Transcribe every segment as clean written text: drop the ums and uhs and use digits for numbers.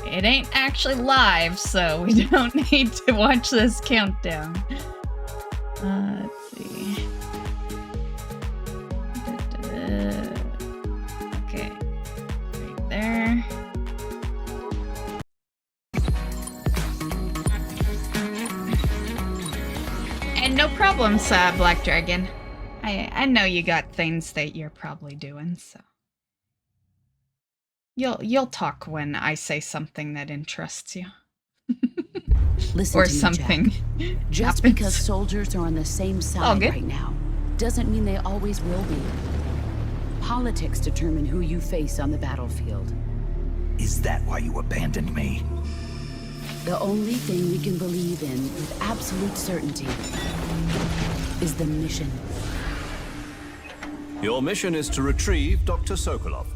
It ain't actually live, so we don't need to watch this countdown. Let's see. Okay, right there. And no problems, Black Dragon. I know you got things that you're probably doing, so you'll talk when I say something that interests you. Listen or to me, something. Jack. Just because soldiers are on the same side right now doesn't mean they always will be. Politics determine who you face on the battlefield. Is that why you abandoned me? The only thing we can believe in with absolute certainty is the mission. Your mission is to retrieve Dr. Sokolov.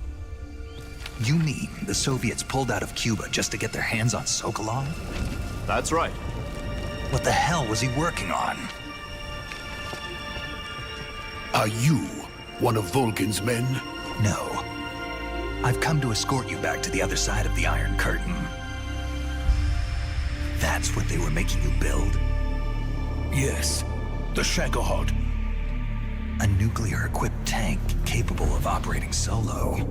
You mean the Soviets pulled out of Cuba just to get their hands on Sokolov? That's right. What the hell was he working on? Are you one of Vulcan's men? No. I've come to escort you back to the other side of the Iron Curtain. That's what they were making you build? Yes. The Shagohod. A nuclear-equipped tank capable of operating solo.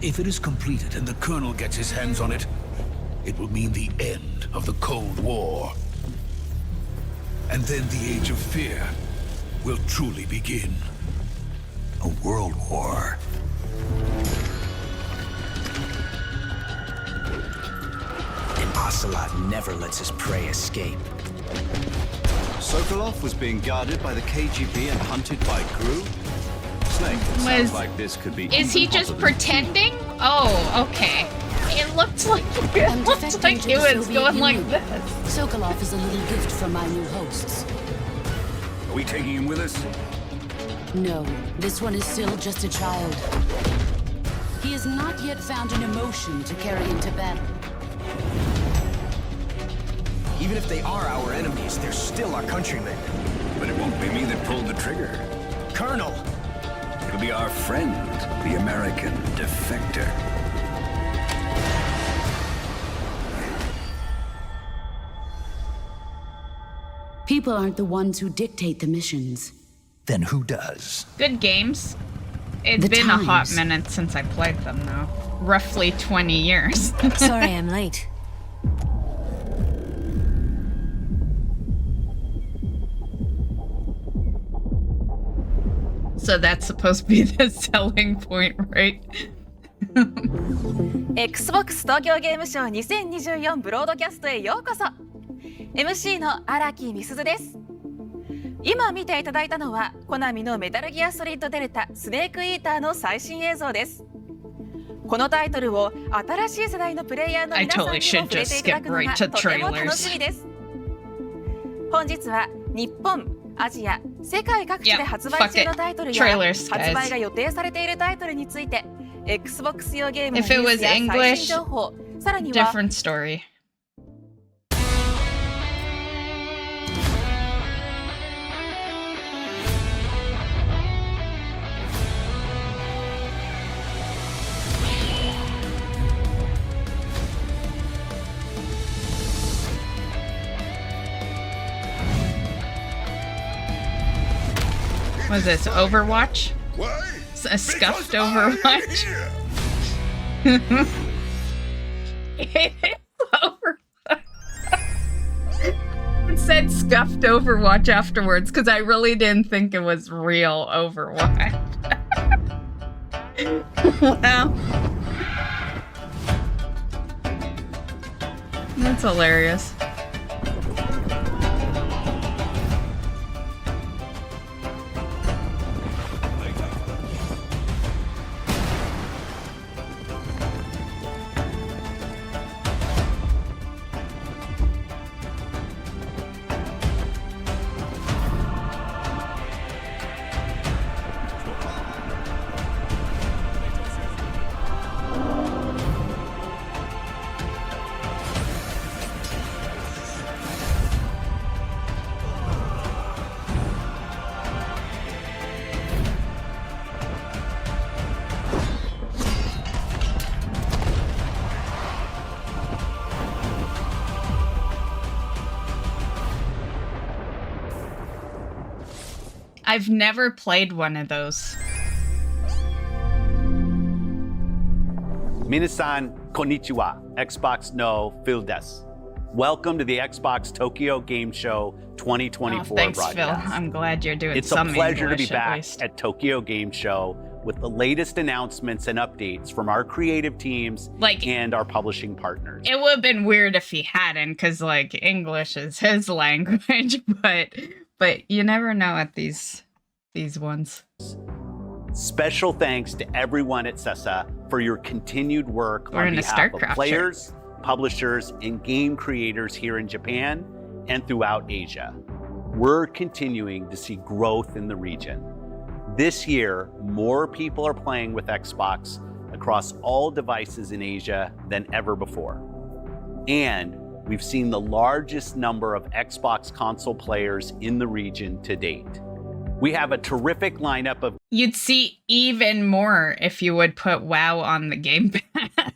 If it is completed and the Colonel gets his hands on it, it will mean the end of the Cold War. And then the Age of Fear will truly begin. A world war. And Ocelot never lets his prey escape. Sokolov was being guarded by the KGB and hunted by GRU? Snake, it sounds like this could be... Is he just pretending? Oh, okay. It looked like it was going like this. Sokolov is a little gift from my new hosts. Are we taking him with us? No, this one is still just a child. He has not yet found an emotion to carry into battle. Even if they are our enemies, they're still our countrymen. But it won't be me that pulled the trigger. Colonel! It'll be our friend, the American defector. People aren't the ones who dictate the missions. Then who does? Good games. It's been a hot minute since I played them, though. Roughly 20 years. Sorry I'm late. So that's supposed to be the selling point, right? Xbox 東京ゲームショー2024ブロードキャストへようこそ。MC の荒木美鈴です。今見ていただいたのはコナミのメタルギアソリッドデルタスネークイーターの最新映像です。このタイトルを新しい世代のプレイヤーの皆さんにも触れていただくのがとても楽しみです。本日は日本、アジア、世界各地で発売中のタイトルや発売が予定されているタイトルについて Xbox 用ゲームのニュースや最新情報、さらにはdifferent story. Was this Overwatch? A scuffed Overwatch? It said scuffed Overwatch afterwards because I really didn't think it was real Overwatch. Wow. That's hilarious. I've never played one of those. Minasan konnichiwa, Xbox no Phil desu. Welcome to the Xbox Tokyo Game Show 2024 thanks, broadcast. Phil. I'm glad you're doing It's some a pleasure English to be back least. at Tokyo Game Show with the latest announcements and updates from our creative teams and our publishing partners. It would have been weird if he hadn't, because like English is his language, but you never know at these ones. Special thanks to everyone at CESA for your continued work on behalf of players, publishers, and game creators here in Japan and throughout Asia. We're continuing to see growth in the region. This year, more people are playing with Xbox across all devices in Asia than ever before. And we've seen the largest number of Xbox console players in the region to date. We have a terrific lineup of... You'd see even more if you would put WoW on the Game Pass.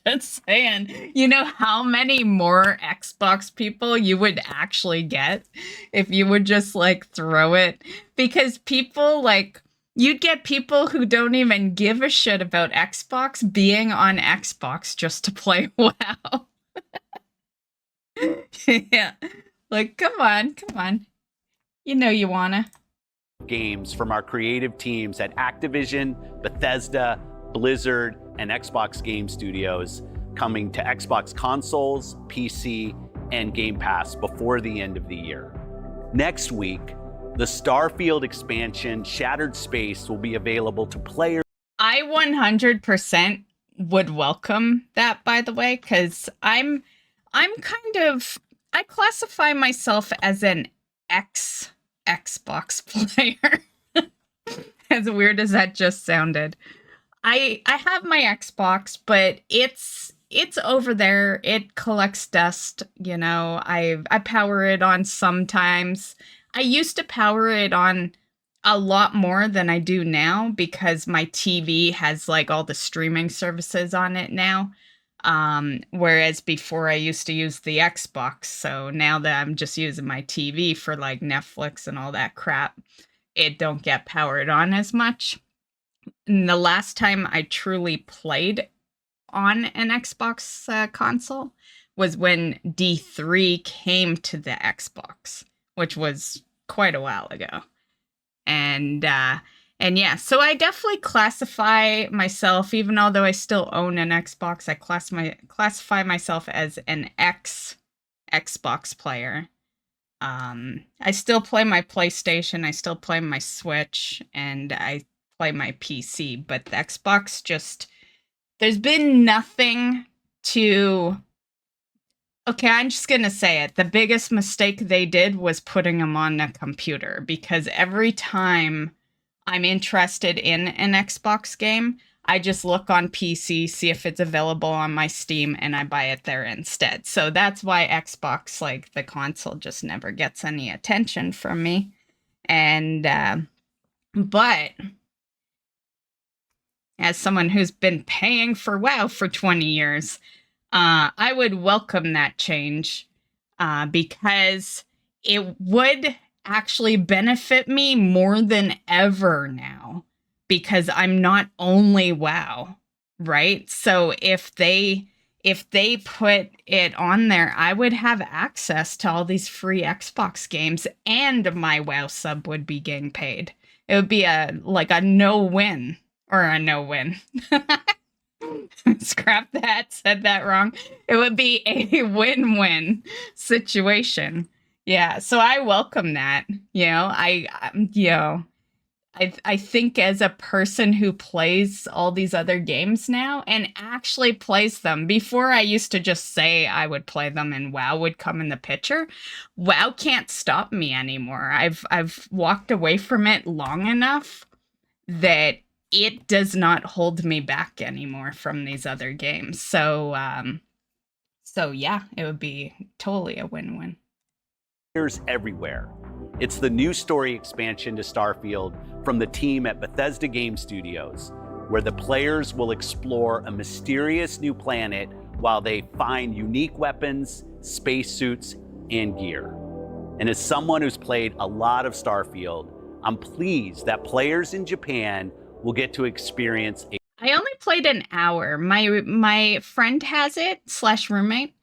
Just saying. You know how many more Xbox people you would actually get if you would just like throw it? Because people like... You'd get people who don't even give a shit about Xbox being on Xbox just to play WoW. Yeah. Like, come on. You know you wanna. Games from our creative teams at Activision, Bethesda, Blizzard, and Xbox Game Studios coming to Xbox consoles, PC, and Game Pass before the end of the year. Next week, the Starfield expansion, Shattered Space, will be available to players. I 100% would welcome that, by the way, because I classify myself as an Xbox player. As weird as that just sounded. I have my Xbox, but it's over there. It collects dust, you know. I power it on sometimes. I used to power it on a lot more than I do now because my TV has like all the streaming services on it now. Whereas before I used to use the Xbox. So now that I'm just using my TV for like Netflix and all that crap, it don't get powered on as much. And the last time I truly played on an Xbox console was when D3 came to the Xbox, which was quite a while ago. And yeah, so I definitely classify myself, even although I still own an Xbox, I classify myself as an Xbox player. I still play my PlayStation, I still play my Switch, and I play my PC, but the Xbox just, there's been nothing to... Okay, I'm just gonna say it. The biggest mistake they did was putting them on a computer, because every time I'm interested in an Xbox game, I just look on PC, see if it's available on my Steam, and I buy it there instead. So that's why Xbox, like the console, just never gets any attention from me. And, but as someone who's been paying for WoW for 20 years, I would welcome that change because it would actually benefit me more than ever now, because I'm not only WoW, right? So if they put it on there, I would have access to all these free Xbox games, and my WoW sub would be getting paid. It would be a no-win, or a no-win. Scrap that, said that wrong. It would be a win-win situation. Yeah, so I welcome that. You know, I think as a person who plays all these other games now and actually plays them, before I used to just say I would play them and WoW would come in the picture. WoW can't stop me anymore. I've walked away from it long enough that it does not hold me back anymore from these other games. So yeah, it would be totally a win-win. Everywhere. It's the new story expansion to Starfield from the team at Bethesda Game Studios, where the players will explore a mysterious new planet while they find unique weapons, spacesuits, and gear. And as someone who's played a lot of Starfield, I'm pleased that players in Japan will get to experience a... I only played an hour. My friend has it, / roommate.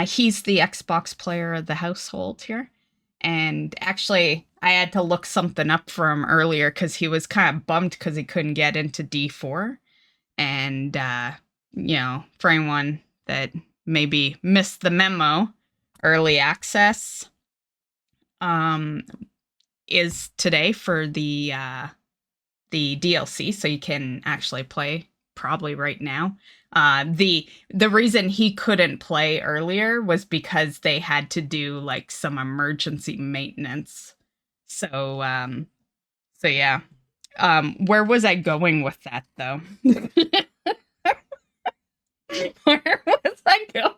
He's the Xbox player of the household here. And actually, I had to look something up for him earlier because he was kind of bummed because he couldn't get into D4. And, you know, for anyone that maybe missed the memo, early access is today for the DLC, so you can actually play probably right now. The reason he couldn't play earlier was because they had to do like some emergency maintenance. So yeah. Where was I going with that though? Where was I going?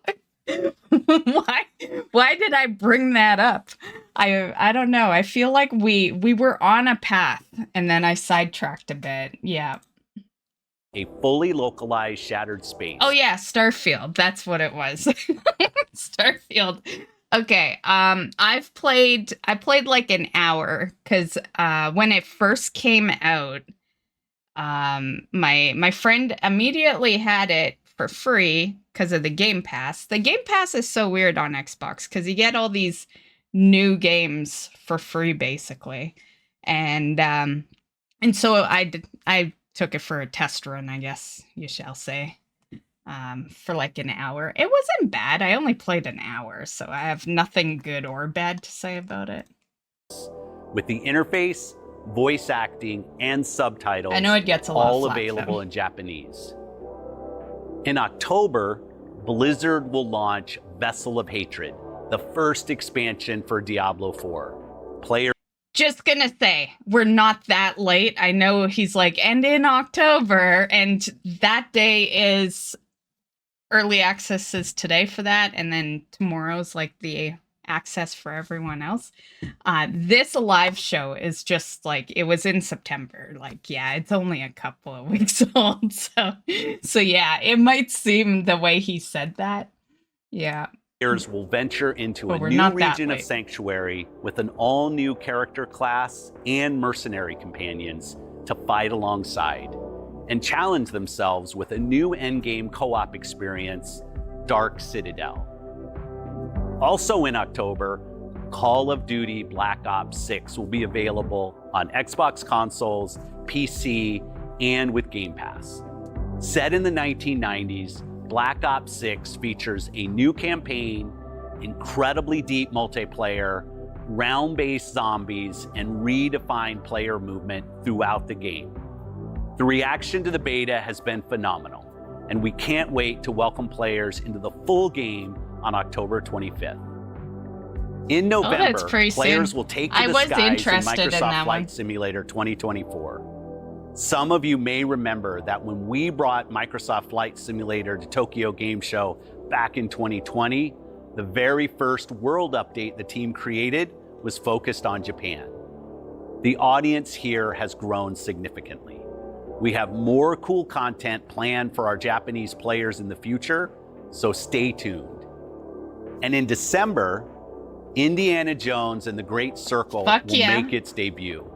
Why did I bring that up? I don't know. I feel like we were on a path and then I sidetracked a bit. Yeah. A fully localized Shattered Space. Oh yeah, Starfield. That's what it was. Starfield. Okay. I played like an hour because when it first came out, my friend immediately had it for free because of the Game Pass. The Game Pass is so weird on Xbox because you get all these new games for free basically. And so I took it for a test run, I guess you shall say, for like an hour. It wasn't bad. I only played an hour, so I have nothing good or bad to say about it. With the interface, voice acting, and subtitles, I know it gets a lot all of flack, available though. in Japanese. In October, Blizzard will launch Vessel of Hatred, the first expansion for Diablo 4. Players Just gonna say, we're not that late. I know he's like, and in October, and that day is early access is today for that, and then tomorrow's like the access for everyone else. This live show is just like, it was in September. Like, yeah, it's only a couple of weeks old. So yeah, it might seem the way he said that. Yeah. Players will venture into But a we're new not that region of late. Sanctuary with an all-new character class and mercenary companions to fight alongside and challenge themselves with a new endgame co-op experience, Dark Citadel. Also in October, Call of Duty Black Ops 6 will be available on Xbox consoles, PC, and with Game Pass. Set in the 1990s, Black Ops 6 features a new campaign, incredibly deep multiplayer, round-based zombies, and redefined player movement throughout the game. The reaction to the beta has been phenomenal, and we can't wait to welcome players into the full game on October 25th. In November, players will take to the skies in Microsoft Flight Simulator 2024. Some of you may remember that when we brought Microsoft Flight Simulator to Tokyo Game Show back in 2020, the very first world update the team created was focused on Japan. The audience here has grown significantly. We have more cool content planned for our Japanese players in the future, so stay tuned. And in December, Indiana Jones and the Great Circle will make its debut.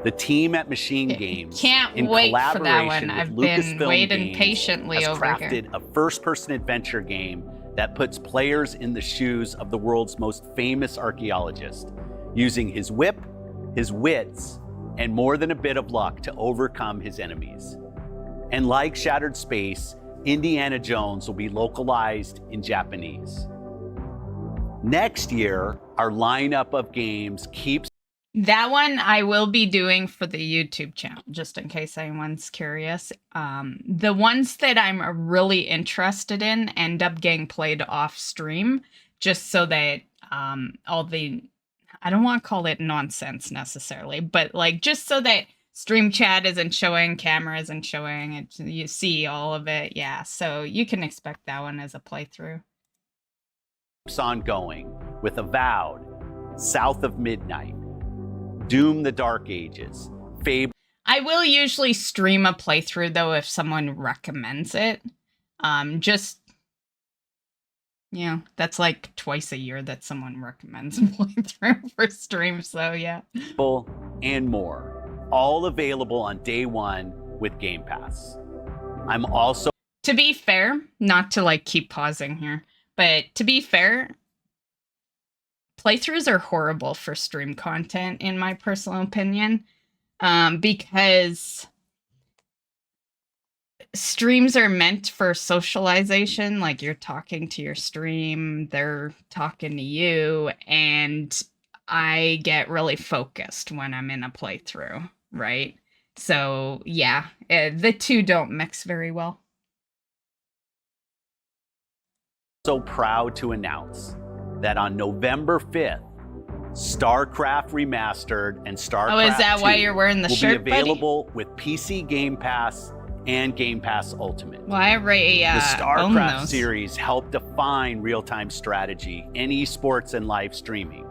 The team at Machine Games, in collaboration with Lucasfilm Games, has crafted a first-person adventure game that puts players in the shoes of the world's most famous archaeologist, using his whip, his wits, and more than a bit of luck to overcome his enemies. And like Shattered Space, Indiana Jones will be localized in Japanese. Next year, our lineup of games keeps... That one I will be doing for the YouTube channel, just in case anyone's curious. The ones that I'm really interested in end up getting played off stream, just so that all the... I don't want to call it nonsense necessarily, but like just so that stream chat isn't showing, camera isn't showing, it, you see all of it. Yeah, so you can expect that one as a playthrough. ...ongoing with Avowed, South of Midnight, Doom the Dark Ages, Fable... I will usually stream a playthrough, though, if someone recommends it. Just, you know, that's like twice a year that someone recommends a playthrough for stream, so yeah. and more, all available on day one with Game Pass. I'm also... To be fair, not to like keep pausing here, but to be fair, playthroughs are horrible for stream content, in my personal opinion, because streams are meant for socialization. Like, you're talking to your stream, they're talking to you, and I get really focused when I'm in a playthrough, right? So yeah, the two don't mix very well. So proud to announce that on November 5th, StarCraft Remastered and StarCraft Oh, is that 2 why you're wearing the shirt, will be available with PC Game Pass and Game Pass Ultimate. Well, I already the own StarCraft those. series helped define real-time strategy in esports and live streaming.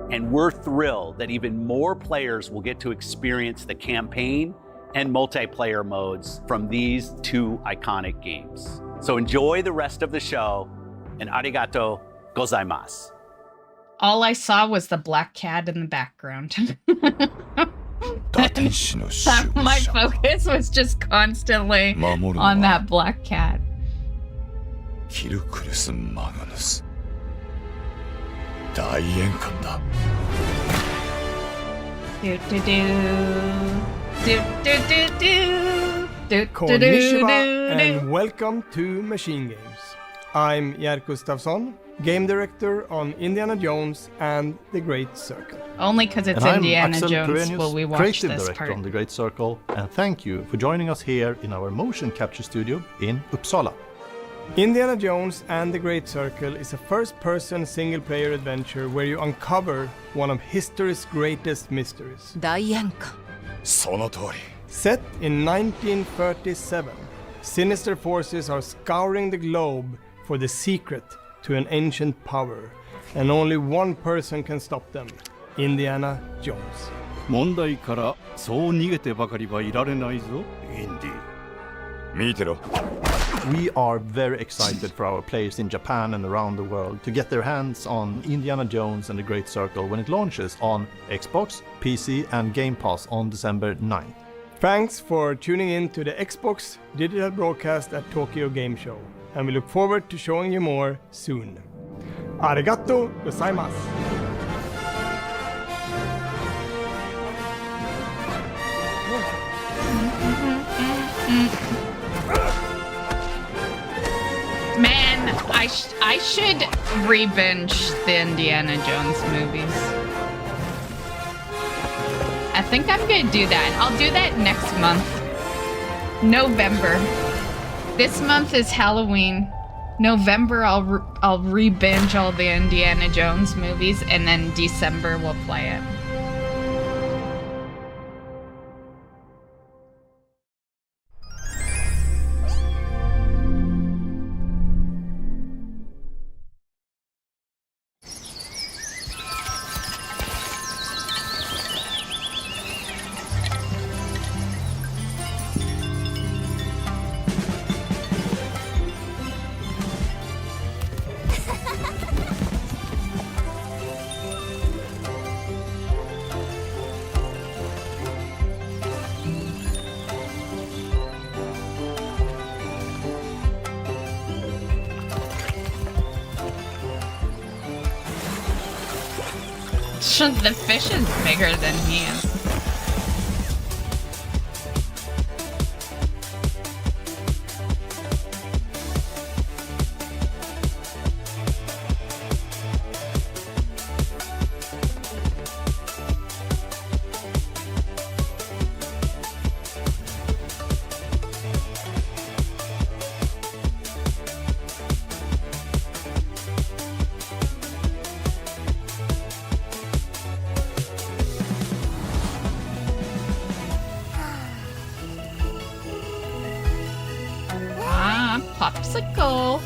And we're thrilled that even more players will get to experience the campaign and multiplayer modes from these two iconic games. So enjoy the rest of the show, and arigato gozaimasu. All I saw was the black cat in the background. My focus was just constantly on that black cat. Konnichiwa and welcome to Machine Games. I'm Jerk Gustafsson, game director on Indiana Jones and The Great Circle. Only because it's and Indiana I'm Axel Jones Perenius, will we watch creative this director part. on The Great Circle, and thank you for joining us here in our motion capture studio in Uppsala. Indiana Jones and The Great Circle is a first-person single-player adventure where you uncover one of history's greatest mysteries. Set in 1937, sinister forces are scouring the globe for the secret to an ancient power, and only one person can stop them: Indiana Jones. 問題からそう逃げてばかりはいられないぞ、インディ。見てろ。 We are very excited for our players in Japan and around the world to get their hands on Indiana Jones and the Great Circle when it launches on Xbox, PC and Game Pass on December 9th. Thanks for tuning in to the Xbox digital broadcast at Tokyo Game Show, and we look forward to showing you more soon. Arigato gozaimasu! Man, I should re-binge the Indiana Jones movies. I think I'm gonna do that. I'll do that next month. November. This month is Halloween. November, I'll re-binge all the Indiana Jones movies, and then December we'll play it. The fish is bigger than he is. Popsicle.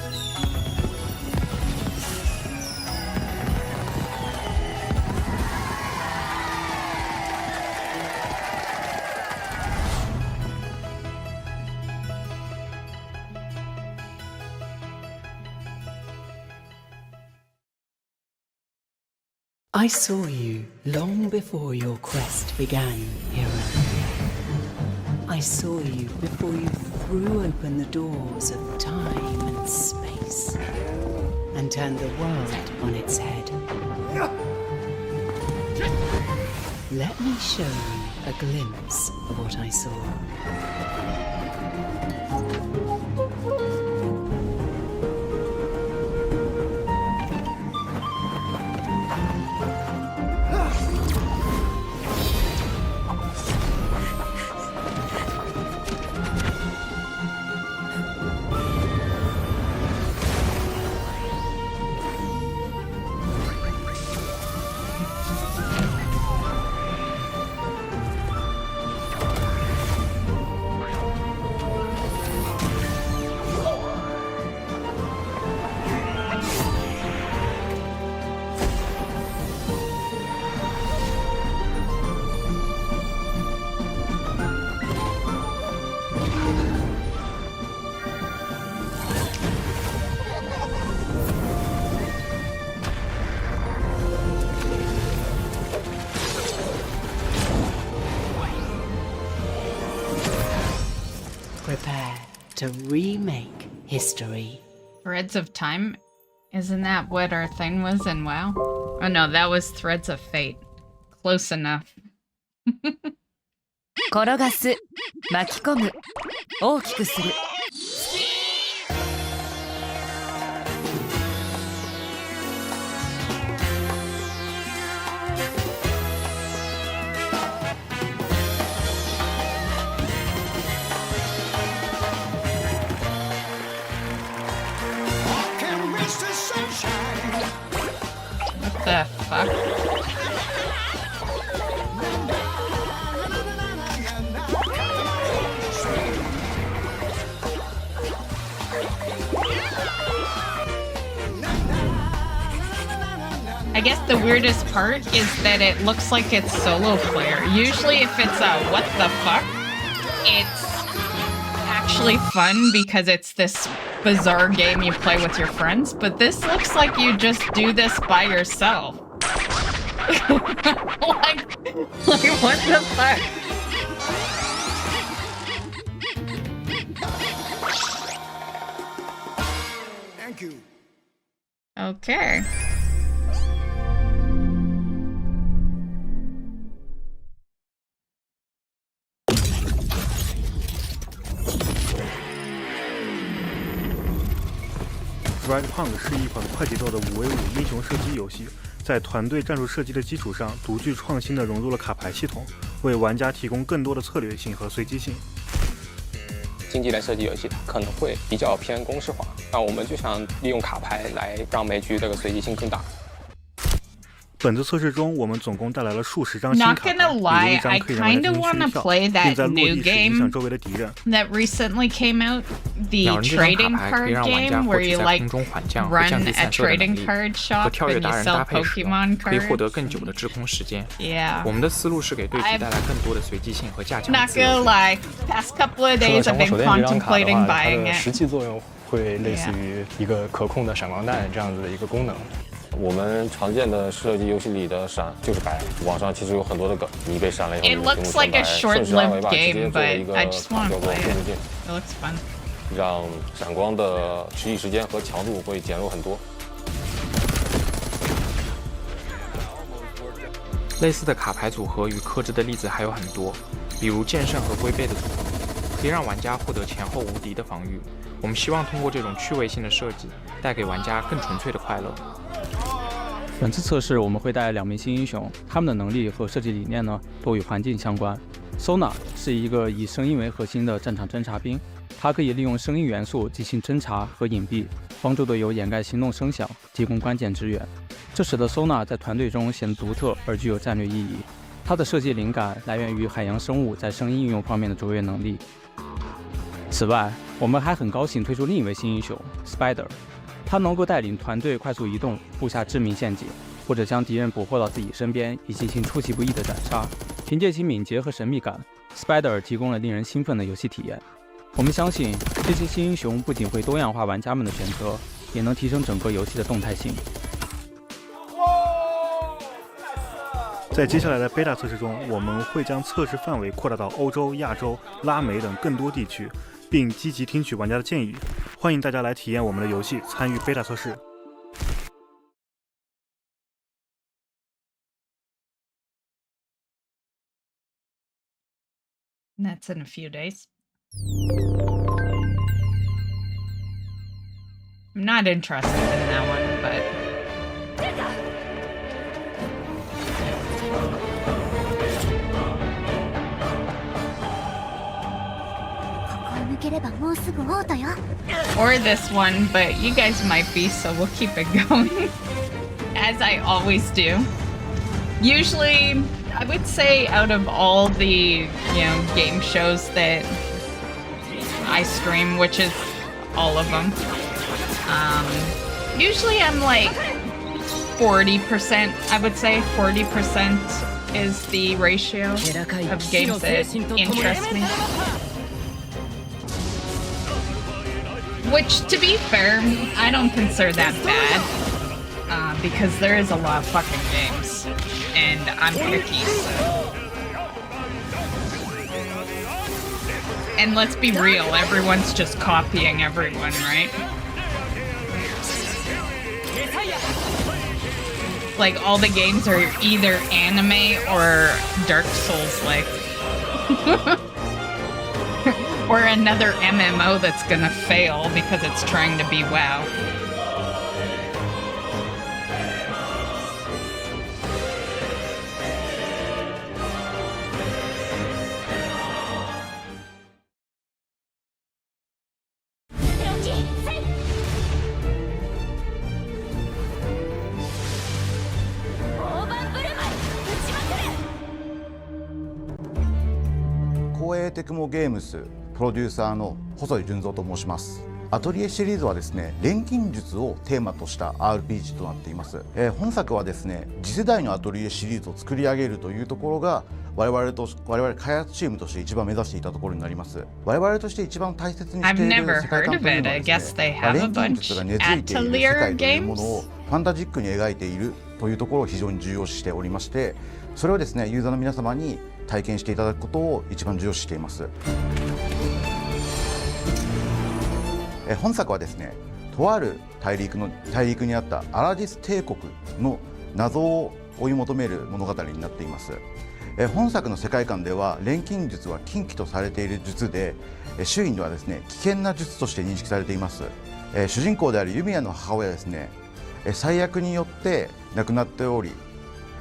I saw you long before your quest began, hero. I saw you before you threw open the doors of time and space and turned the world on its head. Let me show you a glimpse of what I saw. Prepare to remake history. Threads of Time? Isn't that what our thing was in WoW? Oh no, that was Threads of Fate. Close enough. 転がす、巻き込む、大きくする。What the fuck? I guess the weirdest part is that it looks like it's solo player. Usually if it's a what the fuck, it's actually fun because it's this bizarre game you play with your friends, but this looks like you just do this by yourself. like what the fuck? Thank you. Okay. Cyberpunk 是一款快节奏的5v5英雄射击游戏，在团队战术设计的基础上，独具创新地融入了卡牌系统，为玩家提供更多的策略性和随机性。竞技类射击游戏它可能会比较偏公式化，那我们就想利用卡牌来让每局这个随机性更大。本次测试中，我们总共带来了数十张新卡牌， Not gonna lie, 有一张 I 可以让玩家 kinda 进行 wanna 虚跳， play 并 that 在落 new 地时影 game 响周围的敌人。 that recently came out, the trading card game where you like run a trading card shop and you sell Pokemon 可以获 cards. 得更久的滞空时间。 Yeah. 我们的思路是给对局带来更多的随机性和加强 Not 自由 gonna 度。 lie, past couple of days I've been contemplating 它 buying 的 it. 实际作用会类似于一个可控的闪光弹这样子的一个功能。我们常见的射击游戏里的闪就是白，网上其实有很多的梗，你被闪了以后， It looks like a short-lived game, but I just want to play it. It looks fun. 让闪光的持续时间和强度会减弱很多。类似的卡牌组合与克制的例子还有很多，比如剑圣和龟背的组合，可以让玩家获得前后无敌的防御。我们希望通过这种趣味性的设计，带给玩家更纯粹的快乐。本次测试我们会带来2名新英雄，他们的能力和设计理念呢都与环境相关。Sona 是一个以声音为核心的战场侦察兵，它可以利用声音元素进行侦察和隐蔽，帮助队友掩盖行动声响，提供关键支援。这使得 Sona 在团队中显得独特而具有战略意义。它的设计灵感来源于海洋生物在声音应用方面的卓越能力。此外，我们还很高兴推出另一位新英雄 Spider。他能够带领团队快速移动，布下致命陷阱，或者将敌人捕获到自己身边，以进行出其不意的斩杀。凭借其敏捷和神秘感 ，Spider 提供了令人兴奋的游戏体验。我们相信，这些新英雄不仅会多样化玩家们的选择，也能提升整个游戏的动态性。在接下来的 beta 测试中，我们会将测试范围扩大到欧洲、亚洲、拉美等更多地区，并积极听取玩家的建议。欢迎大家来体验我们的游戏，参与 beta 测试。That's in a few days. I'm not interested in that one, but... Or this one, but you guys might be, so we'll keep it going. As I always do. Usually, I would say out of all the, game shows that I stream, which is all of them, usually I'm like 40%, I would say 40% is the ratio of games that interest me. Which, to be fair, I don't consider that bad, because there is a lot of fucking games, and I'm picky, so... And let's be real, everyone's just copying everyone, right? Like, all the games are either anime or Dark Souls-like. Or another MMO that's gonna fail because it's trying to be WoW. Tecmo Games プロデューサーの細井純三と申します。アトリエシリーズはですね、錬金術をテーマとした RPG となっています。本作はですね、次世代のアトリエシリーズを作り上げるというところが我々開発チームとして一番目指していたところになります。我々として一番大切にしている世界観というのはですね、錬金術が根付いている世界というものをファンタジックに描いているというところを非常に重要視しておりまして、それをですね、ユーザーの皆様に体験していただくことを一番重要視しています。本作はですね、とある大陸にあったアラディス帝国の謎を追い求める物語になっています。本作の世界観では錬金術は禁忌とされている術で、周囲にはですね、危険な術として認識されています。主人公であるユミヤの母親ですね、災厄によって亡くなっており、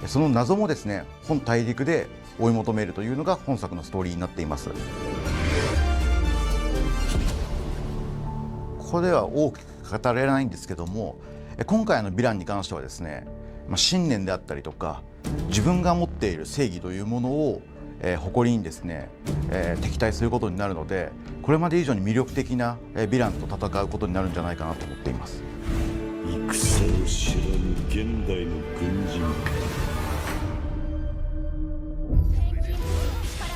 その謎もですね、本大陸で追い求めるというのが本作のストーリーになっています。ここでは大きく語れないんですけども、今回のヴィランに関してはですね、信念であったりとか自分が持っている正義というものを、誇りにですね、敵対することになるので、これまで以上に魅力的な、ヴィランと戦うことになるんじゃないかなと思っています。戦を知らぬ現代の軍人。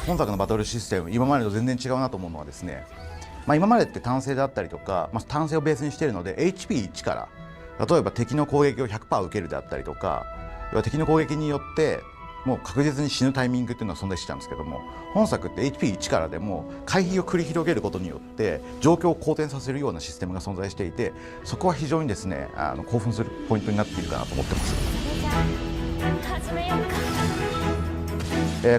本作のバトルシステム、今までと全然違うなと思うのはですね、今までって単性であったりとか、単性をベースにしているので HP1 から例えば敵の攻撃を 100% 受けるであったりとか、要は敵の攻撃によってもう確実に死ぬタイミングっていうのは存在してたんですけども、本作って HP1 からでも回避を繰り広げることによって状況を好転させるようなシステムが存在していて、そこは非常にですね、興奮するポイントになっているかなと思ってます。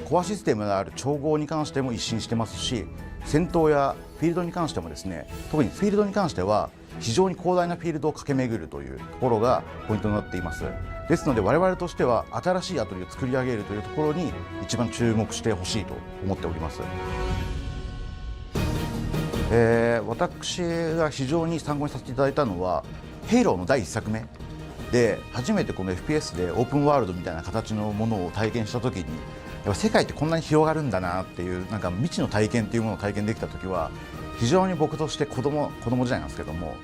コアシステムである調合に関しても一新してますし、戦闘やフィールドに関してもですね、特にフィールドに関しては非常に広大なフィールドを駆け巡るというところがポイントになっています。ですので我々としては新しいアトリエを作り上げるというところに一番注目してほしいと思っております。私が非常に参考にさせていただいたのはヘイローの第1作目で、初めてこの FPS でオープンワールドみたいな形のものを体験した時に、やっぱ世界ってこんなに広がるんだなっていう、なんか未知の体験っていうものを体験できた時は非常に僕として子供時代なんですけども、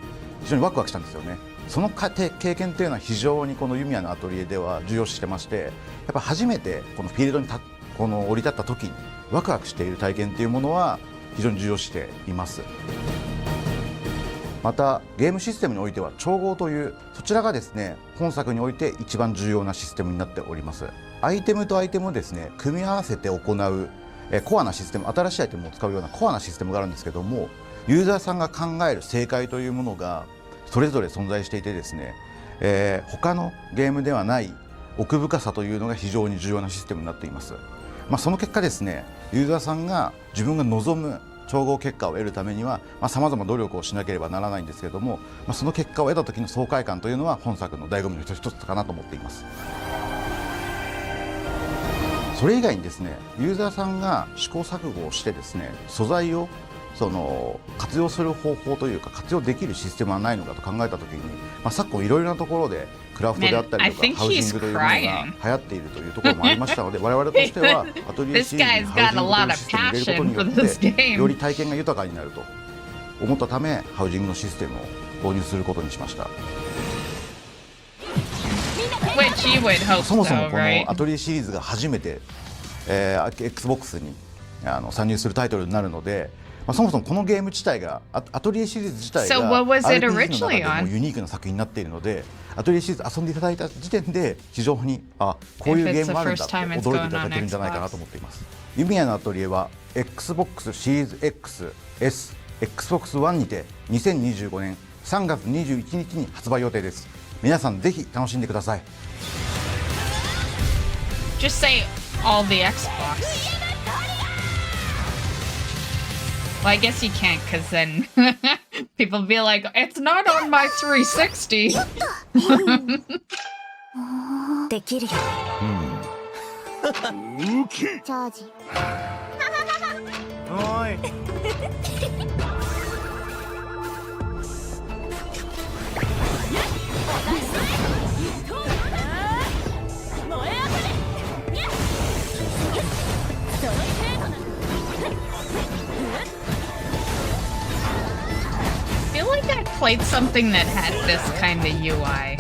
非常にワクワクしたんですよね。その経験っていうのは非常にこのユミヤのアトリエでは重要視してまして、やっぱ初めてこのフィールドに降り立った時にワクワクしている体験っていうものは非常に重要視しています。またゲームシステムにおいては調合というそちらがですね本作において一番重要なシステムになっております。アイテムとアイテムをですね組み合わせて行うコアなシステム、新しいアイテムを使うようなコアなシステムがあるんですけども、ユーザーさんが考える正解というものがそれぞれ存在していてですね、他のゲームではない奥深さというのが非常に重要なシステムになっています。その結果ですね、ユーザーさんが自分が望む調合結果を得るためにはさまざま努力をしなければならないんですけれども、その結果を得た時の爽快感というのは本作の醍醐味の一つかなと思っています。それ以外にですね、ユーザーさんが試行錯誤をしてですね、素材を活用する方法というか活用できるシステムはないのかと考えた時に、昨今いろいろなところでクラフトであったりとかハウジングというものが流行っているというところもありましたので、我々としてはアトリエシリーズにハウジングというシステムを入れることによってより体験が豊かになると思ったため、ハウジングのシステムを導入することにしました。そもそもこのアトリエシリーズが初めて、Xbox に参入するタイトルになるので、そもそもこのゲーム自体がアトリエシリーズ自体が RPG の中でもユニークな作品になっているので、アトリエシリーズ遊んでいただいた時点で非常にこういうゲームもあるんだって驚いていただけるんじゃないかなと思っています。弓矢のアトリエは Xbox シリーズ X、S、Xbox One にて2025年3月21日に発売予定です。皆さんぜひ楽しんでください。Just say all the Xbox. Well, I guess you can't, because then people be like, it's not on my 360. できるよ。チャージ。おい。I feel like I played something that had this kind of UI.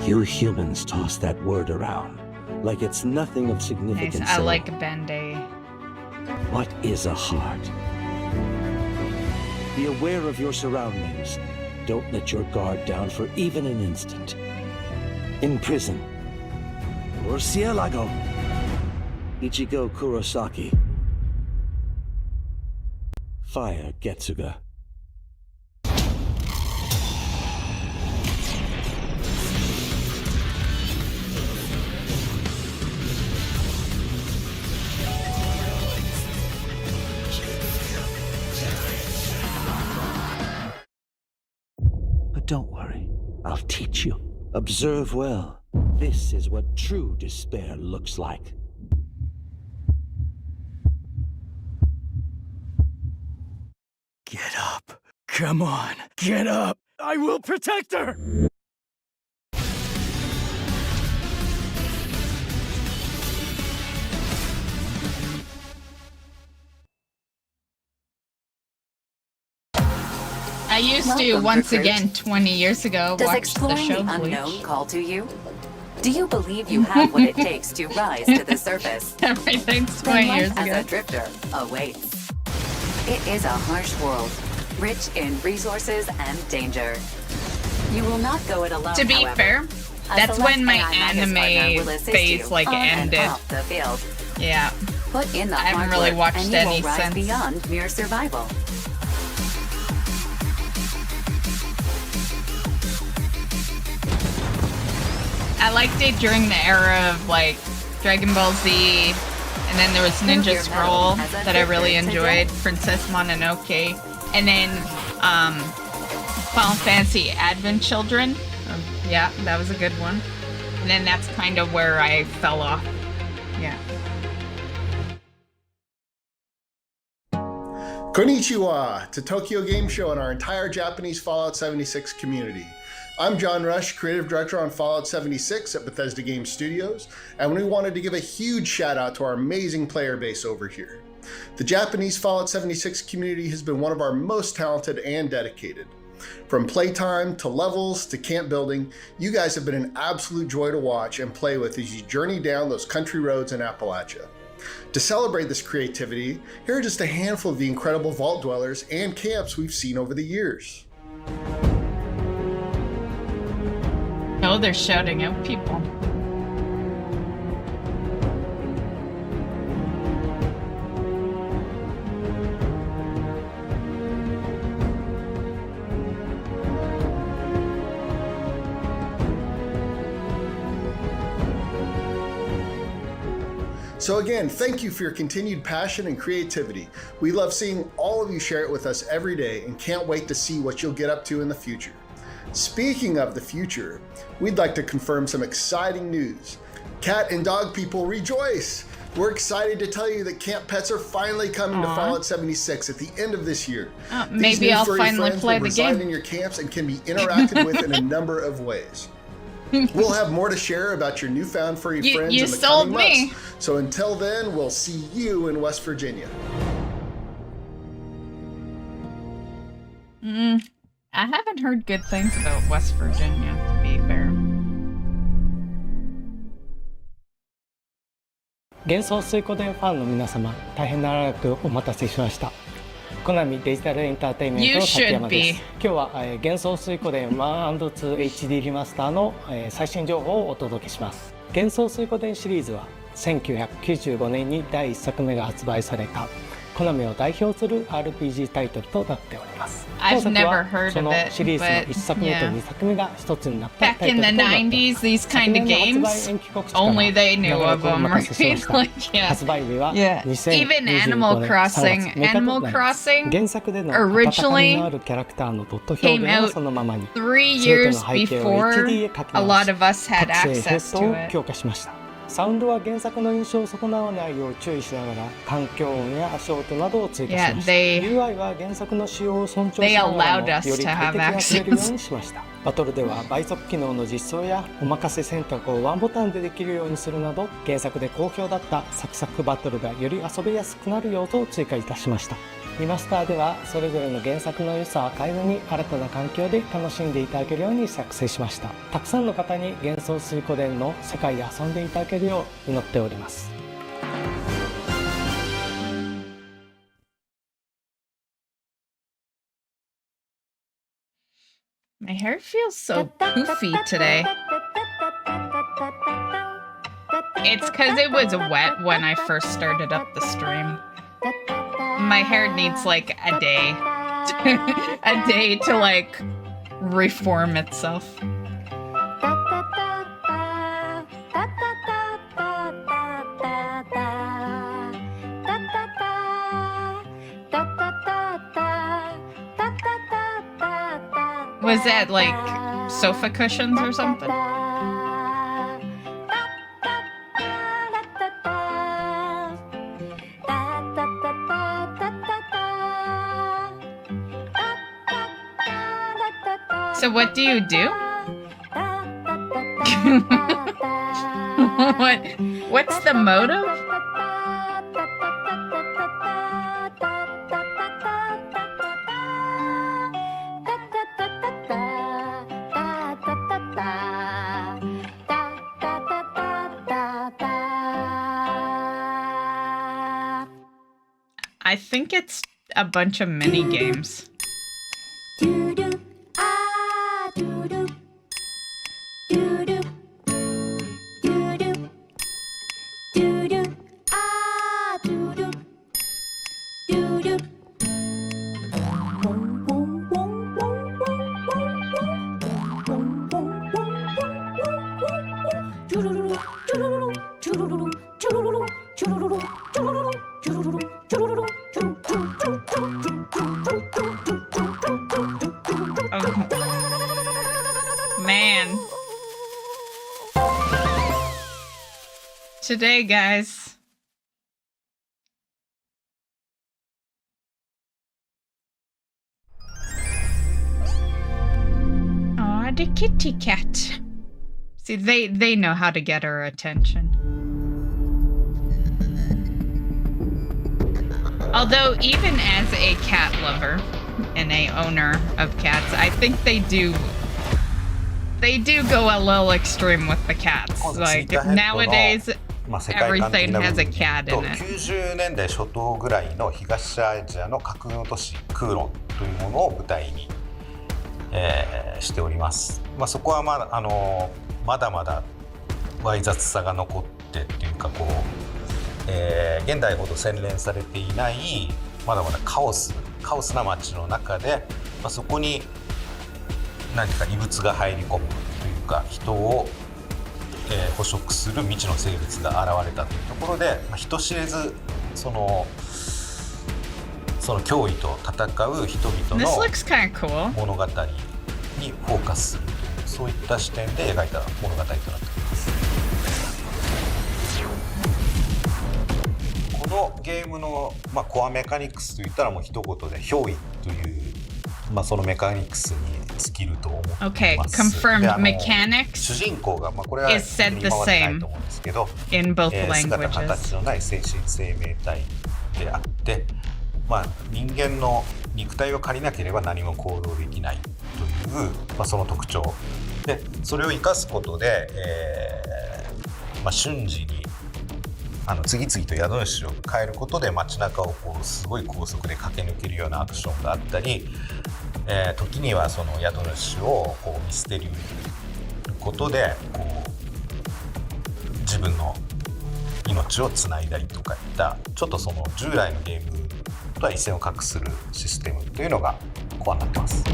You humans toss that word around like it's nothing of significance. Nice. I like Band-Aid. What is a heart? Be aware of your surroundings. Don't let your guard down for even an instant. In prison. Murcielago. Ichigo Kurosaki. Fire Getsuga. Don't worry, I'll teach you. Observe well. This is what true despair looks like. Get up. Come on, get up. I will protect her. I used to, once again, 20 years ago, Does watch the exploring show the Bleach. unknown call to you? Do you believe you have what it takes to rise to the surface? Everything's Then 20 years life ago. as a drifter awaits. It is a harsh world, rich in resources and danger. You will not go it alone, To be however. fair, A that's select when my AI partner anime will assist phase you like on and ended. off the field. Yeah. Put in the I haven't hard really work, watched and you any will rise since. beyond mere survival. I liked it during the era of like Dragon Ball Z, and then there was Ninja Scroll that I really enjoyed, Princess Mononoke, and then Final Fantasy Advent Children. Yeah, that was a good one. And then that's kind of where I fell off. Yeah. Konnichiwa to Tokyo Game Show and our entire Japanese Fallout 76 community. I'm John Rush, Creative Director on Fallout 76 at Bethesda Game Studios, and we wanted to give a huge shout out to our amazing player base over here. The Japanese Fallout 76 community has been one of our most talented and dedicated. From playtime to levels to camp building, you guys have been an absolute joy to watch and play with as you journey down those country roads in Appalachia. To celebrate this creativity, here are just a handful of the incredible vault dwellers and camps we've seen over the years. Oh, they're shouting out people. So again, thank you for your continued passion and creativity. We love seeing all of you share it with us every day and can't wait to see what you'll get up to in the future. Speaking of the future, we'd like to confirm some exciting news. Cat and dog people, rejoice! We're excited to tell you that camp pets are finally coming to Fallout 76 at the end of this year. Maybe I'll finally play the game. Reside in your camps and can be interacted with in a number of ways. We'll have more to share about your newfound furry friends in the coming months. So until then, we'll see you in West Virginia. I haven't heard good things about West Virginia, to be fair. 幻想水湖伝ファンの皆様、大変長くお待たせしました。コナミデジタルエンターテインメントの崎山です。今日は幻想水湖伝 1&2HD リマスターの最新情報をお届けします。幻想水湖伝シリーズは1995年に第1作目が発売されたコナミを代表する RPG タイトルとなっております。I've never heard of it, シリーズの1作目と2作目が一つになったタイ Back ト in ル the となっています。 90s, these kind of games, only they knew of them, right? Like, yeah. 発売日は Yeah. 2025 Even 年 Animal 3 Crossing. 月6日となり Animal ます。 Crossing 原作での originally 温かみのあるキャラクターのドット表 came 現は out そのままに 3全ての years 背景を before HD へ書き a 直 lot し of us had 各種エフェ access クト to を it. 強化しました。サウンドは原作の印象を損なわないよう注意しながら環境音や足音などを追加しました。Yeah, UI は原作の仕様を尊重しながらもより快適に遊べるようにしました。バトルでは倍速機能の実装やお任せ選択をワンボタンでできるようにするなど原作で好評だったサクサクバトルがより遊びやすくなる要素を追加いたしました。リマスターではそれぞれの原作の良さは変えずに新たな環境で楽しんでいただけるように作成しました。たくさんの方に幻想水湖伝の世界で遊んでいただけるよう祈っております。My hair feels so poofy today. It's because it was wet when I first started up the stream. My hair needs like a day. A day to like reform itself. Was that like sofa cushions or something? So what do you do? What's the motive? I think it's a bunch of mini games. today, guys. Aw, the kitty cat. See, they know how to get her attention. Although, even as a cat lover and a owner of cats, I think they do go a little extreme with the cats. Like, nowadays, everything has a cat in it. 90年代初頭ぐらいの東アジアの架空の都市クーロンというものを舞台に、しております。そこはまだまだわい雑さが残ってっていうか現代ほど洗練されていないまだまだカオスな街の中で、そこに何か異物が入り込むというか人を、捕食する未知の生物が現れたというところで、人知れずその脅威と戦う人々の物語にフォーカスするという、そういった視点で描いた物語となっております。このゲームの、コアメカニクスといったらもう一言で憑依という、そのメカニクスに尽きると思っています。Okay, confirmed mechanics 主人公が、これは is said the same in both languages. 姿形のない精神生命体であって、人間の肉体を借りなければ何も行動できないという、その特徴で、それを生かすことで、瞬時に次々と宿主を変えることで街中をすごい高速で駆け抜けるようなアクションがあったり、時にはその宿主を見捨てることで自分の命をつないだりとかいったちょっとその従来のゲームとは一線を画するシステムというのがコアになってます。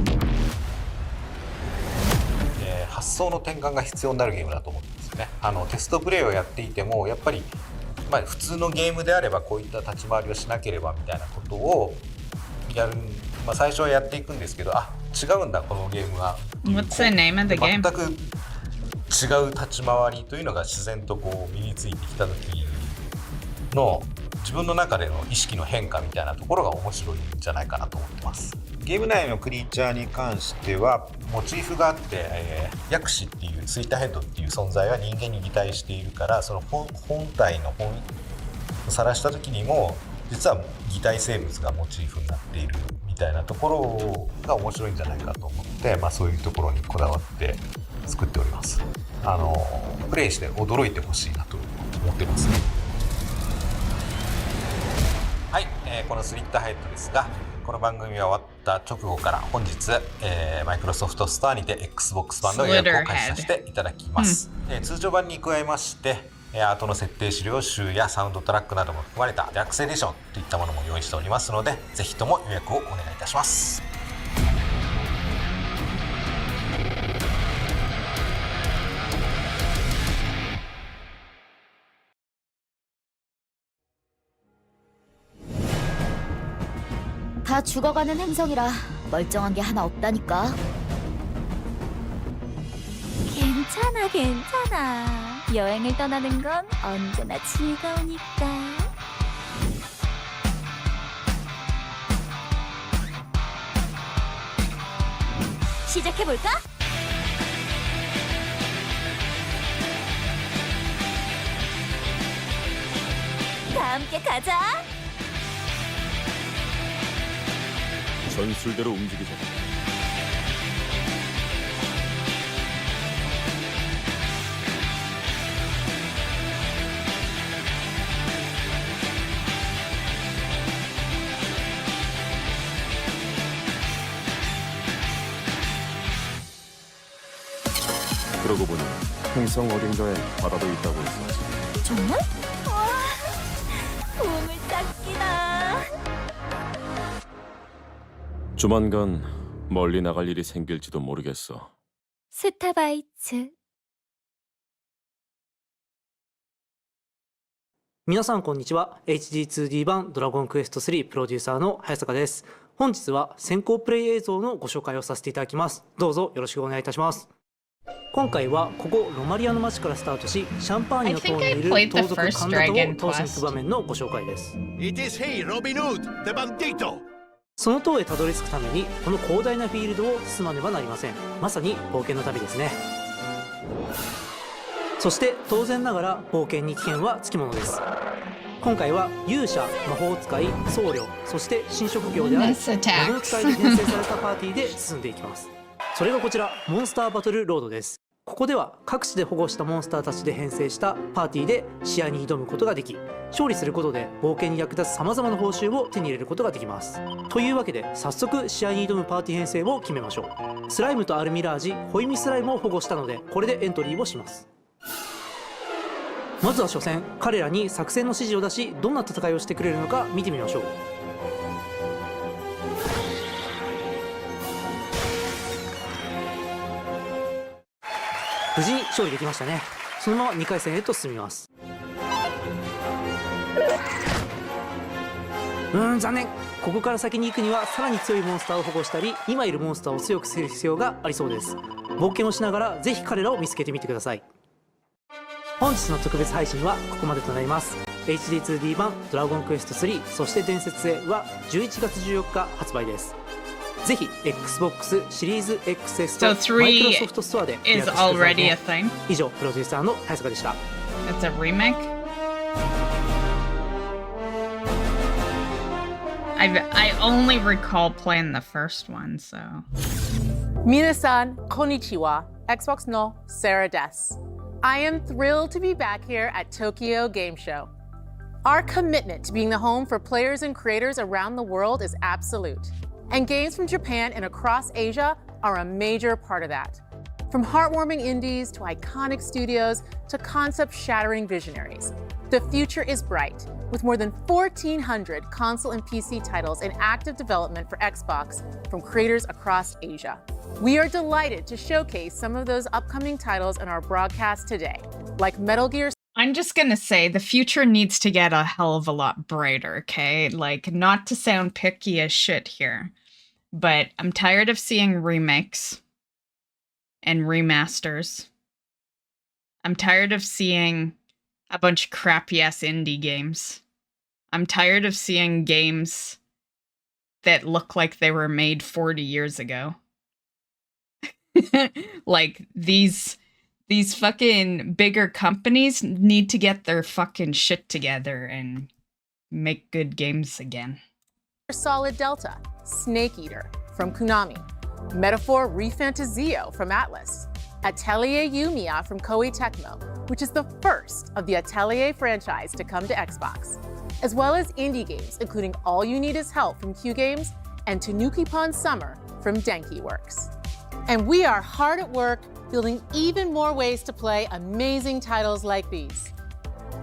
発想の転換が必要になるゲームだと思うんですよね。テストプレイをやっていてもやっぱり普通のゲームであればこういった立ち回りをしなければみたいなことをやる、最初はやっていくんですけど、違うんだこのゲームは。What's the name of the game? 全く違う立ち回りというのが自然と身についてきた時の自分の中での意識の変化みたいなところが面白いんじゃないかなと思ってます。ゲーム内のクリーチャーに関してはモチーフがあって、薬師っていうスイーターヘッドっていう存在が人間に擬態しているから、その本体の本を晒した時にも実は擬態生物がモチーフになっているみたいなところが面白いんじゃないかと思って、そういうところにこだわって作っております。プレイして驚いてほしいなと思ってます。はい、このスリッターヘッドですが、この番組が終わった直後から本日、マイクロソフトストアにて Xbox 版の予約を開始させていただきます。通常版に加えまして後の設定資料集やサウンドトラックなども含まれたデラックスエディションといったものも用意しておりますので、ぜひとも予約をお願いいたします。다 죽어가는 행성이라 멀쩡한 게 하나 없다니까. 괜찮아. 여행을 떠나는 건 언제나 즐거우니까. 시작해볼까? 다 함께 가자. 전술대로 움직이자. 그러고 보니 행성 어딘가에 바다도 있다고 했었지. 정말? 와, 보물찾기다. 조만간 멀리 나갈 일이 생길지도 모르겠어. 스타바이츠. 皆さんこんにちは。 HD2D 版ドラゴンクエスト3プロデューサーの早坂です。本日は先行プレイ映像のご紹介をさせていただきます。どうぞよろしくお願いいたします。今回はここロマリアの街からスタートし、シャンパーニの塔にいる盗賊カンダトを倒しに行く場面のご紹介です。It is he, Robin Hood, the bandito! その塔へたどり着くためにこの広大なフィールドを進まねばなりません。まさに冒険の旅ですね。そして当然ながら冒険に危険はつきものです。今回は勇者、魔法使い、僧侶、そして新職業である魔導使いで編成されたパーティーで進んでいきます。それがこちら、モンスターバトルロードです。ここでは各地で保護したモンスターたちで編成したパーティーで試合に挑むことができ、勝利することで冒険に役立つ様々な報酬を手に入れることができます。というわけで早速試合に挑むパーティー編成を決めましょう。スライムとアルミラージ、ホイミスライムを保護したのでこれでエントリーをします。まずは初戦、彼らに作戦の指示を出し、どんな戦いをしてくれるのか見てみましょう。無事に勝利できましたね。そのまま2回戦へと進みます。残念。ここから先に行くにはさらに強いモンスターを保護したり、今いるモンスターを強くする必要がありそうです。冒険をしながらぜひ彼らを見つけてみてください。本日の特別配信はここまでとなります。 HD2D 版ドラゴンクエスト3、そして伝説へは11月14日発売です。ぜひ Xbox シリーズ XS と Microsoft ストアで予約してくださいね。以上、プロデューサーの早坂でした。 It's a remake? I only recall playing the first one, so. 皆さん、こんにちは。Xbox の Sarah です。I am thrilled to be back here at Tokyo Game Show. Our commitment to being the home for players and creators around the world is absolute. And games from Japan and across Asia are a major part of that. From heartwarming indies to iconic studios to concept-shattering visionaries, the future is bright, with more than 1,400 console and PC titles in active development for Xbox from creators across Asia. We are delighted to showcase some of those upcoming titles in our broadcast today, like Metal Gear. I'm just gonna say the future needs to get a hell of a lot brighter, okay? Like, not to sound picky as shit here, but I'm tired of seeing remakes and remasters. I'm tired of seeing a bunch of crappy-ass indie games. I'm tired of seeing games that look like they were made 40 years ago. Like, these fucking bigger companies need to get their fucking shit together and make good games again. Solid Delta, Snake Eater from Konami, Metaphor Refantazio from Atlas, Atelier Yumiya from Koei Tecmo, which is the first of the Atelier franchise to come to Xbox, as well as indie games including All You Need Is Help from Q Games and Tanuki Pond Summer from Denki Works. And we are hard at work building even more ways to play amazing titles like these.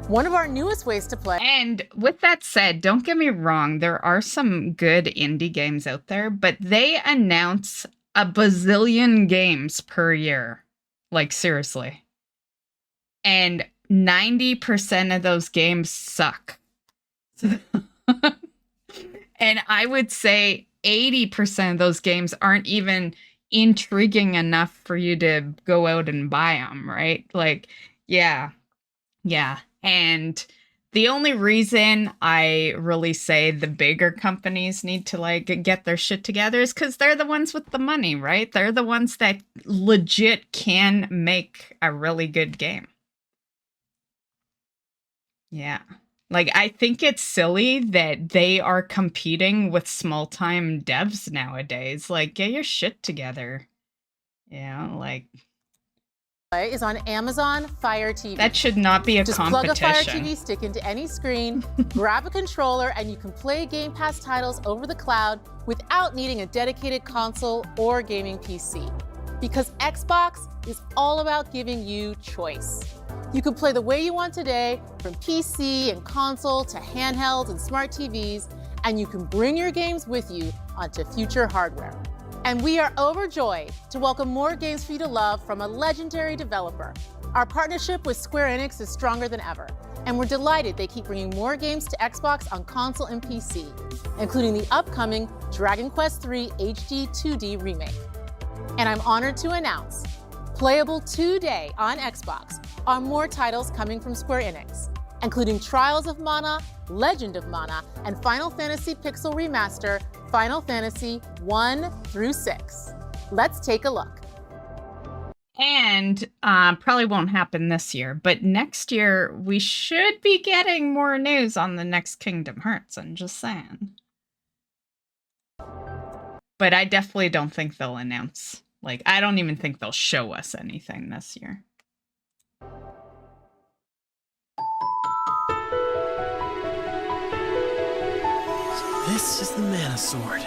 One of our newest ways to play. And with that said, don't get me wrong, there are some good indie games out there, but they announce a bazillion games per year. Like, seriously. And 90% of those games suck. And I would say 80% of those games aren't even intriguing enough for you to go out and buy them, right? Like, yeah. And the only reason I really say the bigger companies need to, like, get their shit together is because they're the ones with the money, right? They're the ones that legit can make a really good game. Yeah. Like, I think it's silly that they are competing with small-time devs nowadays. Like, get your shit together. Yeah, like... is on Amazon Fire TV. That should not be a Just competition. Plug a Fire TV stick into any screen, grab a controller, and you can play Game Pass titles over the cloud without needing a dedicated console or gaming PC. Because Xbox is all about giving you choice. You can play the way you want today, from PC and console to handhelds and smart TVs, and you can bring your games with you onto future hardware. And we are overjoyed to welcome more games for you to love from a legendary developer. Our partnership with Square Enix is stronger than ever, and we're delighted they keep bringing more games to Xbox on console and PC, including the upcoming Dragon Quest III HD 2D remake. And I'm honored to announce Playable today on Xbox are more titles coming from Square Enix, including Trials of Mana, Legend of Mana, and Final Fantasy Pixel Remaster, Final Fantasy 1 through 6. Let's take a look. And probably won't happen this year, but next year we should be getting more news on the next Kingdom Hearts, I'm just saying. But I definitely don't think they'll announce. Like, I don't even think they'll show us anything this year. This is the Mana Sword.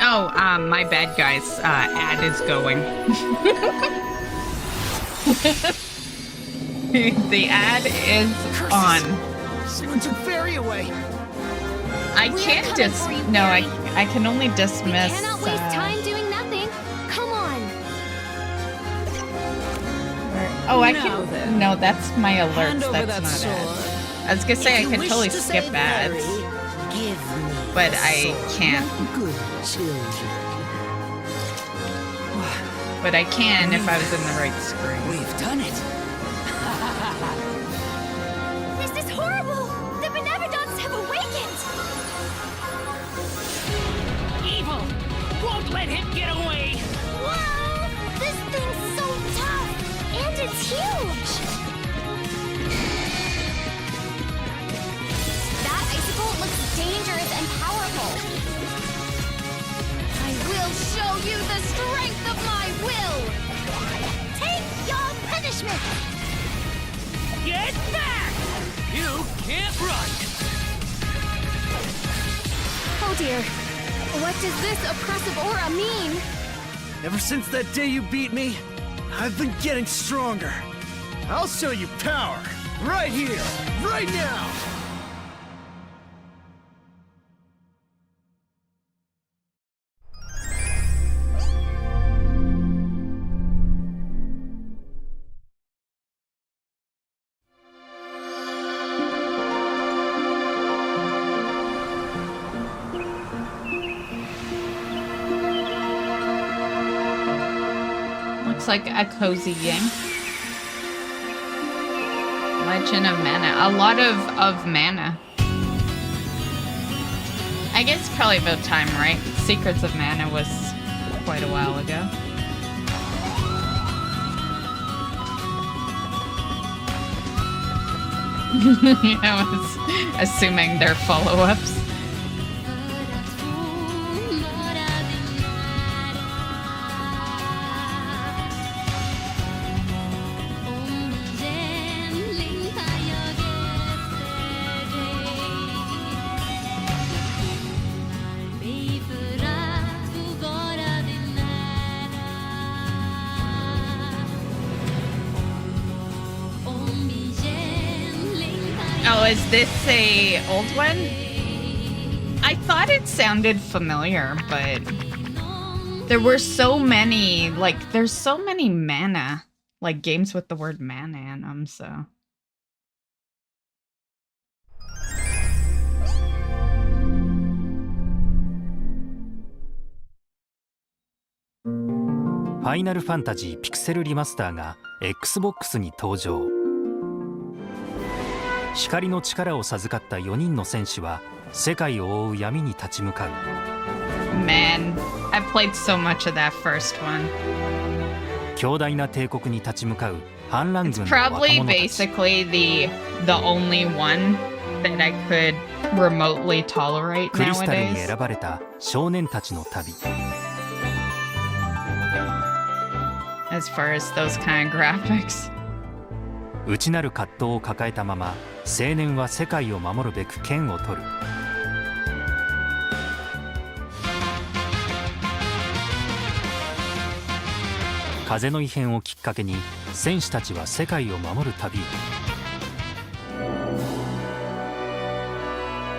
Oh, my bad, guys. Ad is going. The ad is on. Someone took Fairy away. I can't I can only dismiss. We cannot waste time doing nothing. Come on. Oh, I can. No, that's my alerts. That's not ads. I was gonna say I could totally skip ads, but I can't. But I can if I was in the right screen. We've done it. This is horrible. The Benevolents have awakened. Evil won't let him get away. Whoa! This thing's so tough, and it's huge. That icicle looks dangerous and powerful. I will show you the strength of my will. Take your punishment. Get back! You can't run. Oh dear. What does this oppressive aura mean? Ever since that day you beat me, I've been getting stronger. I'll show you power. Right here, right now. Looks like a cozy game. Legend of Mana. A lot of mana. I guess it's probably about time, right? Secrets of Mana was quite a while ago. I was assuming they're follow-ups. Oh, is this a old one? I thought it sounded familiar, but there were so many, like, there's so many mana, like games with the word mana in them, so.ファイナルファンタジーピクセルリマスターが Xbox に登場。光の力を授かった4人の戦士は世界を覆う闇に立ち向かう。Man, I've played so much of that first one. 強大な帝国に立ち向かう反乱軍 It's の若 probably 者たち。 basically the only one that I could remotely tolerate クリスタルに nowadays. 選ばれた少年たちの旅。As far as those kind of graphics. 内なる葛藤を抱えたまま青年は世界を守るべく剣を取る。風の異変をきっかけに戦士たちは世界を守る旅へ。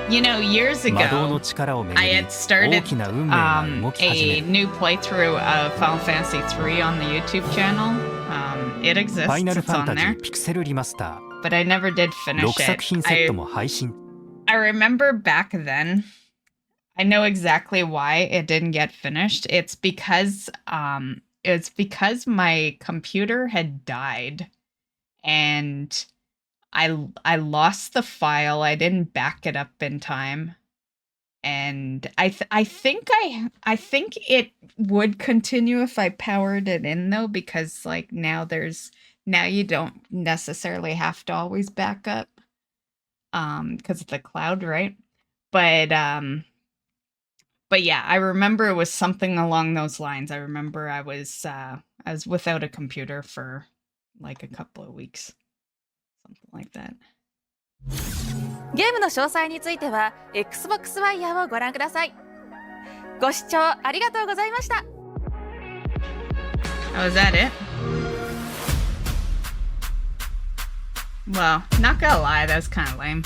You know, years 魔導 ago, の力をめぐ I り had started 大きな運命が動き始め a る。 new playthrough of Final Fantasy 3 on the YouTube channel. It フ exists, ァイナル it's ファン on タジ there, ーピクセルリマスター but I never did finish 6作 it. 品セットも配信。 I remember back then, I know exactly why it didn't get finished. It's because it's because my computer had died and I lost the file. I didn't back it up in time. And I think it would continue if I powered it in though, because like now you don't necessarily have to always back up because of the cloud, right? But yeah, I remember it was something along those lines. I remember I was without a computer for like a couple of weeks. Something like that. ゲームの詳細については Xbox Wire をご覧ください。ご視聴ありがとうございました。Oh, is that it? Well, not gonna lie, that's kind of lame.